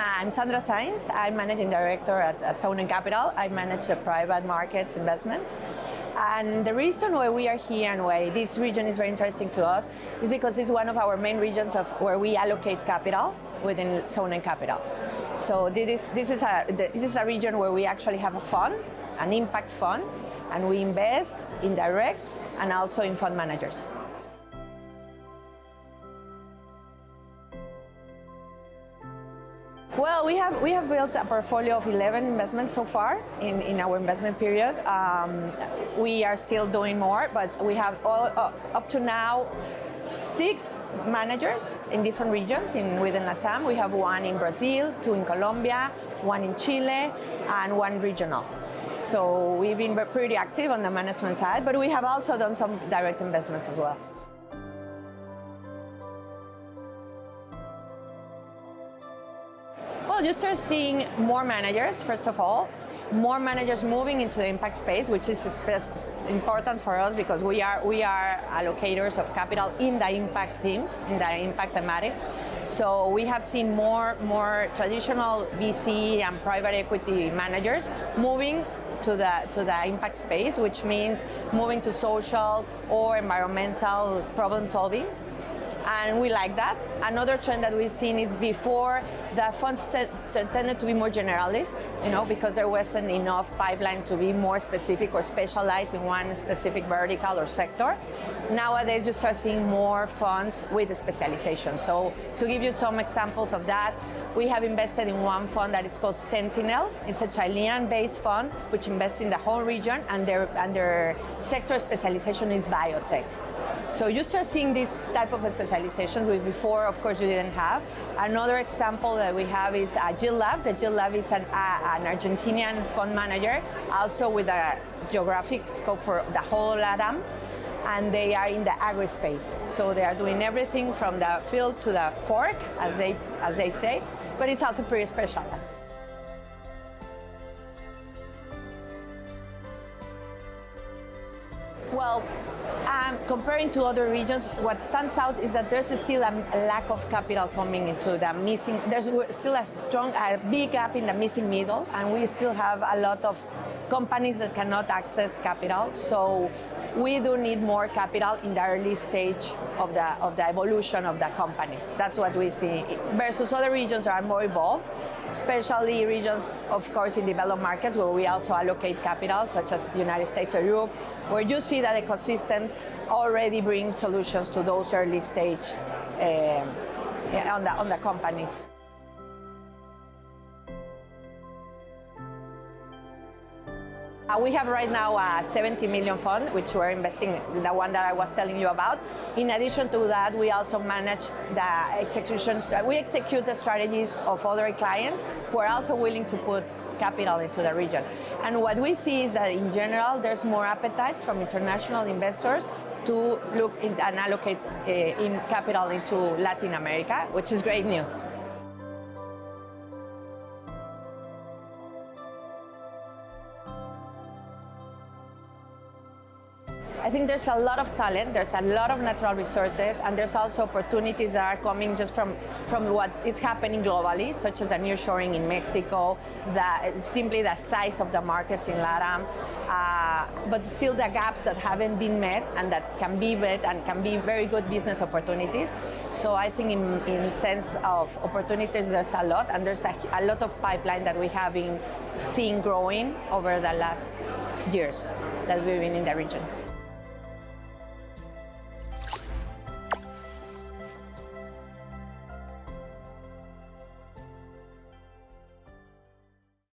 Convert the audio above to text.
I'm Sandra Sainz. I'm Managing Director at Sonen Capital. I manage the private markets investments. And the reason why we are here and why this region is very interesting to us is because it's one of our main regions of where we allocate capital within Sonen Capital. So this is a region where we actually have a fund, an impact fund, and we invest in directs and also in fund managers. Well, we have built a portfolio of 11 investments so far in our investment period. We are still doing more, but we have up to now 6 managers in different regions within LATAM. We have 1 in Brazil, 2 in Colombia, 1 in Chile, and 1 regional. So we've been pretty active on the management side, but we have also done some direct investments as well. Well, you start seeing more managers, first of all, more managers moving into the impact space, which is important for us because we are allocators of capital in the impact themes, in the impact thematics. So we have seen more traditional VC and private equity managers moving to the impact space, which means moving to social or environmental problem solving. And we like that. Another trend that we've seen is before the funds tended to be more generalist, because there wasn't enough pipeline to be more specific or specialized in one specific vertical or sector. Nowadays, you start seeing more funds with specialization. So to give you some examples of that, we have invested in one fund that is called Sentinel. It's a Chilean-based fund which invests in the whole region, and their sector specialization is biotech. So you start seeing this type of specializations which before, of course, you didn't have. Another example that we have is Jill Lab. The Jill Lab is an Argentinian fund manager, also with a geographic scope for the whole LATAM, and they are in the agri space. So they are doing everything from the field to the fork, as they say, but it's also pretty specialized. Well, comparing to other regions, what stands out is that there's still a lack of capital coming into the missing. There's still a big gap in the missing middle, and we still have a lot of companies that cannot access capital. So we do need more capital in the early stage of the evolution of the companies. That's what we see versus other regions that are more evolved, especially regions, of course, in developed markets where we also allocate capital, such as the United States or Europe, where you see that ecosystems already bring solutions to those early stage on the companies. We have right now a 70 million fund, which we're investing in, the one that I was telling you about. In addition to that, we also manage the executions. We execute the strategies of other clients who are also willing to put capital into the region. And what we see is that in general, there's more appetite from international investors to look and allocate in capital into Latin America, which is great news. I think there's a lot of talent, there's a lot of natural resources, and there's also opportunities that are coming just from what is happening globally, such as a nearshoring in Mexico, simply the size of the markets in LATAM, but still the gaps that haven't been met and that can be met and can be very good business opportunities. So I think in sense of opportunities, there's a lot, and there's a lot of pipeline that we have been seeing growing over the last years that we've been in the region.